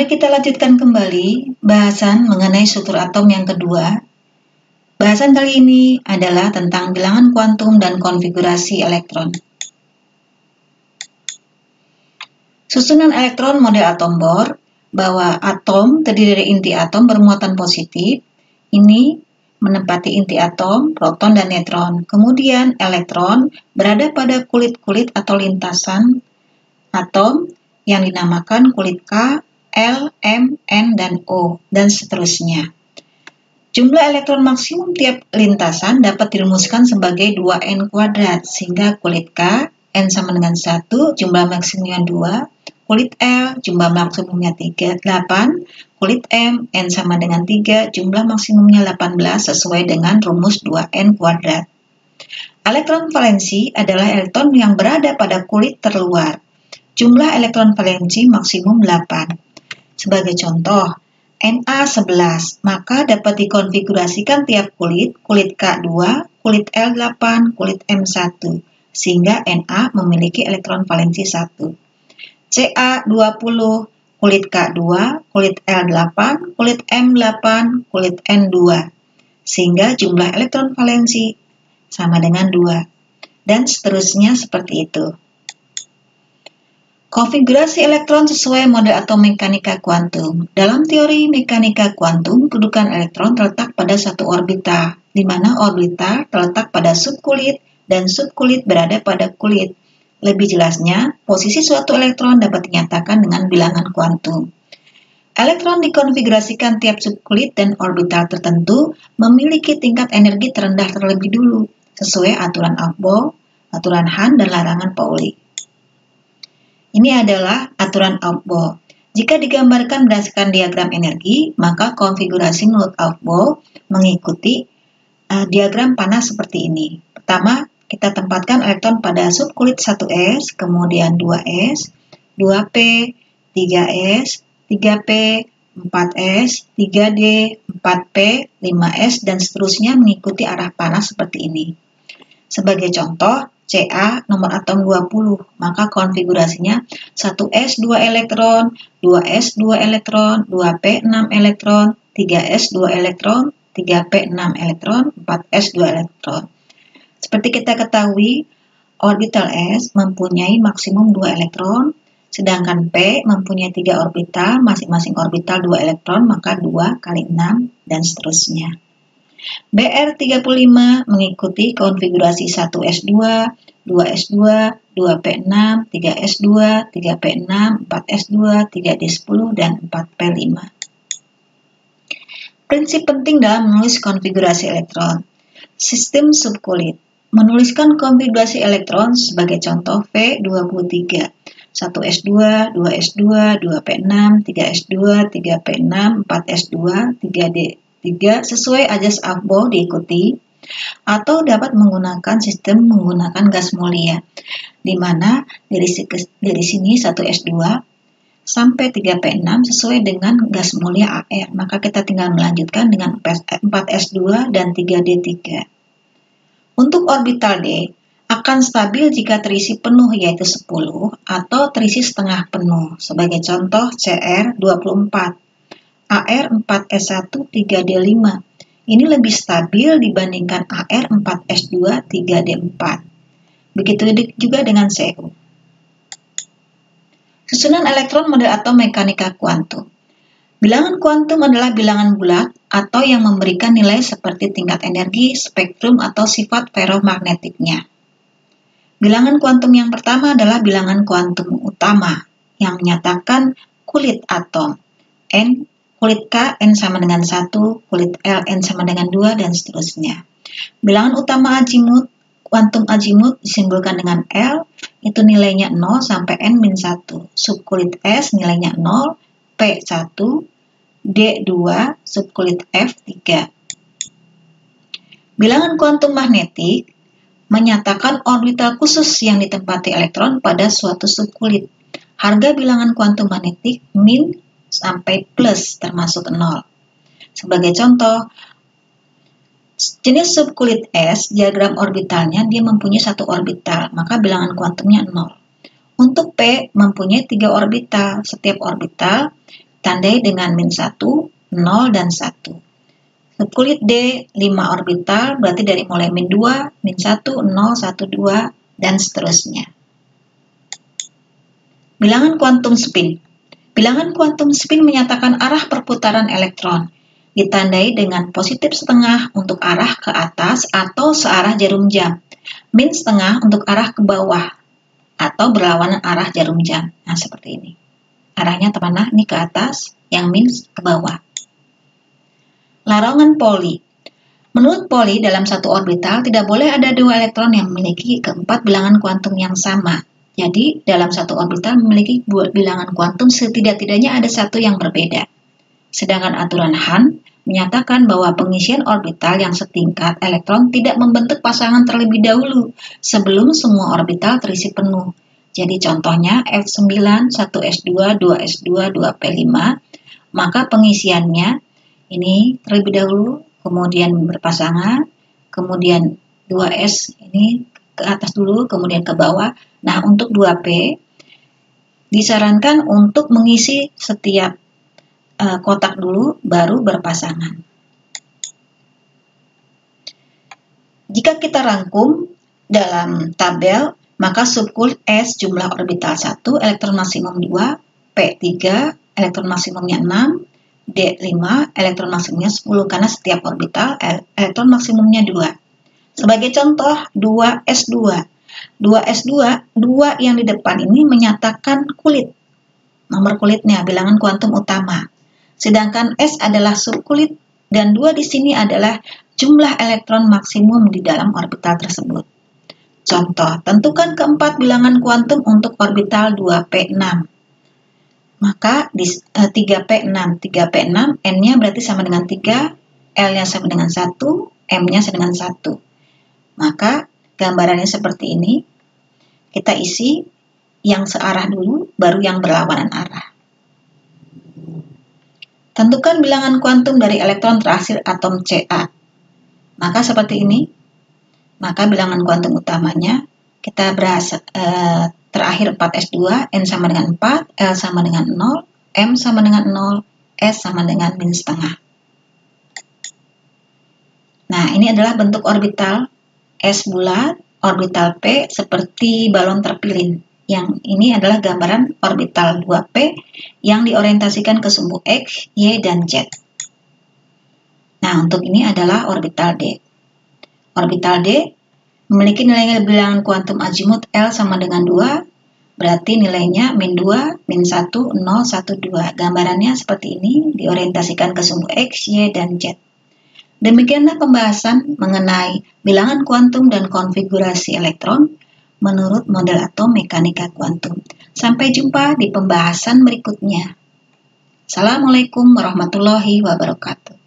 Mari kita lanjutkan kembali bahasan mengenai struktur atom yang kedua. Bahasan kali ini adalah tentang bilangan kuantum dan konfigurasi elektron. Susunan elektron model atom Bohr bahwa atom terdiri dari inti atom bermuatan positif. Ini menempati inti atom, proton, dan neutron. Kemudian elektron berada pada kulit-kulit atau lintasan atom yang dinamakan kulit K, L, M, N, dan O, dan seterusnya. Jumlah elektron maksimum tiap lintasan dapat dirumuskan sebagai 2N kuadrat, sehingga kulit K, N sama dengan 1, jumlah maksimumnya 2, kulit L, jumlah maksimumnya 8, kulit M, N sama dengan 3, jumlah maksimumnya 18 sesuai dengan rumus 2N kuadrat. Elektron valensi adalah elektron yang berada pada kulit terluar. Jumlah elektron valensi maksimum 8. Sebagai contoh, Na11, maka dapat dikonfigurasikan tiap kulit K2, kulit L8, kulit M1, sehingga Na memiliki elektron valensi 1. Ca20, kulit K2, kulit L8, kulit M8, kulit N2, sehingga jumlah elektron valensi sama dengan 2, dan seterusnya seperti itu. Konfigurasi elektron sesuai model atom mekanika kuantum. Dalam teori mekanika kuantum, kedudukan elektron terletak pada satu orbital, di mana orbital terletak pada subkulit dan subkulit berada pada kulit. Lebih jelasnya, posisi suatu elektron dapat dinyatakan dengan bilangan kuantum. Elektron dikonfigurasikan tiap subkulit dan orbital tertentu memiliki tingkat energi terendah terlebih dulu, sesuai aturan Bohr, aturan Hahn, dan larangan Pauli. Ini adalah aturan Bohr. Jika digambarkan berdasarkan diagram energi, maka konfigurasi menurut Bohr mengikuti diagram panas seperti ini. Pertama, kita tempatkan elektron pada subkulit 1s, kemudian 2s, 2p, 3s, 3p, 4s, 3d, 4p, 5s, dan seterusnya mengikuti arah panas seperti ini. Sebagai contoh, Ca nomor atom 20, maka konfigurasinya 1s 2 elektron, 2s 2 elektron, 2p 6 elektron, 3s 2 elektron, 3p 6 elektron, 4s 2 elektron. Seperti kita ketahui, orbital s mempunyai maksimum 2 elektron, sedangkan p mempunyai 3 orbital, masing-masing orbital 2 elektron, maka 2 kali 6, dan seterusnya. Br35 mengikuti konfigurasi 1s2, 2s2, 2p6, 3s2, 3p6, 4s2, 3d10, dan 4p5. Prinsip penting dalam menulis konfigurasi elektron. Sistem subkulit. Menuliskan konfigurasi elektron sebagai contoh V23. 1s2, 2s2, 2p6, 3s2, 3p6, 4s2, 3d3 sesuai ajas Bohr diikuti, atau dapat menggunakan sistem menggunakan gas mulia, di mana dari sini 1s2 sampai 3p6 sesuai dengan gas mulia Ar, maka kita tinggal melanjutkan dengan 4s2 dan 3d3. Untuk orbital D akan stabil jika terisi penuh yaitu 10 atau terisi setengah penuh, sebagai contoh Cr24. Ar4s1 3d5. Ini lebih stabil dibandingkan Ar4s2 3d4. Begitu juga dengan Cu. Susunan elektron model atom mekanika kuantum. Bilangan kuantum adalah bilangan bulat atau yang memberikan nilai seperti tingkat energi, spektrum, atau sifat ferromagnetiknya. Bilangan kuantum yang pertama adalah bilangan kuantum utama yang menyatakan kulit atom N, kulit K, N sama dengan 1, kulit L, N sama dengan 2, dan seterusnya. Bilangan utama azimut, kuantum azimut disimbolkan dengan L, itu nilainya 0 sampai N-1. Subkulit S nilainya 0, P1, D2, subkulit F 3. Bilangan kuantum magnetik menyatakan orbital khusus yang ditempati elektron pada suatu subkulit. Harga bilangan kuantum magnetik min sampai plus termasuk 0. Sebagai contoh, jenis subkulit S, diagram orbitalnya dia mempunyai satu orbital, maka bilangan kuantumnya 0. Untuk P mempunyai 3 orbital, setiap orbital tandai dengan -1, 0, dan 1. Subkulit D 5 orbital, berarti dari mulai -2, -1, 0, 1, 2, dan seterusnya. Bilangan kuantum spin. Bilangan kuantum spin menyatakan arah perputaran elektron, ditandai dengan positif setengah untuk arah ke atas atau searah jarum jam, min setengah untuk arah ke bawah atau berlawanan arah jarum jam. Nah, seperti ini. Arahnya kemana? Ini ke atas, yang min ke bawah. Larangan Pauli. Menurut Pauli, dalam satu orbital tidak boleh ada dua elektron yang memiliki keempat bilangan kuantum yang sama. Jadi, dalam satu orbital memiliki dua bilangan kuantum, setidak-tidaknya ada satu yang berbeda. Sedangkan aturan Hahn menyatakan bahwa pengisian orbital yang setingkat elektron tidak membentuk pasangan terlebih dahulu sebelum semua orbital terisi penuh. Jadi contohnya F9, 1s2, 2s2, 2p5, maka pengisiannya ini terlebih dahulu, kemudian berpasangan, kemudian 2s ini ke atas dulu, kemudian ke bawah. Nah, untuk 2p disarankan untuk mengisi setiap kotak dulu, baru berpasangan. Jika kita rangkum dalam tabel, maka subkulit S jumlah orbital 1, elektron maksimum 2, P3, elektron maksimumnya 6, D5, elektron maksimumnya 10, karena setiap orbital elektron maksimumnya 2. Sebagai contoh, 2s2. 2s2, 2 yang di depan ini menyatakan kulit. Nomor kulitnya, bilangan kuantum utama. Sedangkan S adalah subkulit, dan 2 di sini adalah jumlah elektron maksimum di dalam orbital tersebut. Contoh, tentukan keempat bilangan kuantum untuk orbital 2p6. Maka di 3p6, N-nya berarti sama dengan 3, L-nya sama dengan 1, M-nya sama dengan 1. Maka gambarannya seperti ini. Kita isi yang searah dulu, baru yang berlawanan arah. Tentukan bilangan kuantum dari elektron terakhir atom Ca. Maka seperti ini. Maka bilangan kuantum utamanya kita terakhir 4s2, N sama dengan 4, L sama dengan 0, M sama dengan 0, S sama dengan min setengah. Nah, ini adalah bentuk orbital S bulat, orbital P seperti balon terpilin. Yang ini adalah gambaran orbital 2P yang diorientasikan ke sumbu X, Y, dan Z. Nah, untuk ini adalah orbital D. Orbital D memiliki nilai bilangan kuantum azimut L sama dengan 2, berarti nilainya min 2, min 1, 0, 1, 2. Gambarannya seperti ini, diorientasikan ke sumbu X, Y, dan Z. Demikianlah pembahasan mengenai bilangan kuantum dan konfigurasi elektron menurut model atom mekanika kuantum. Sampai jumpa di pembahasan berikutnya. Assalamualaikum warahmatullahi wabarakatuh.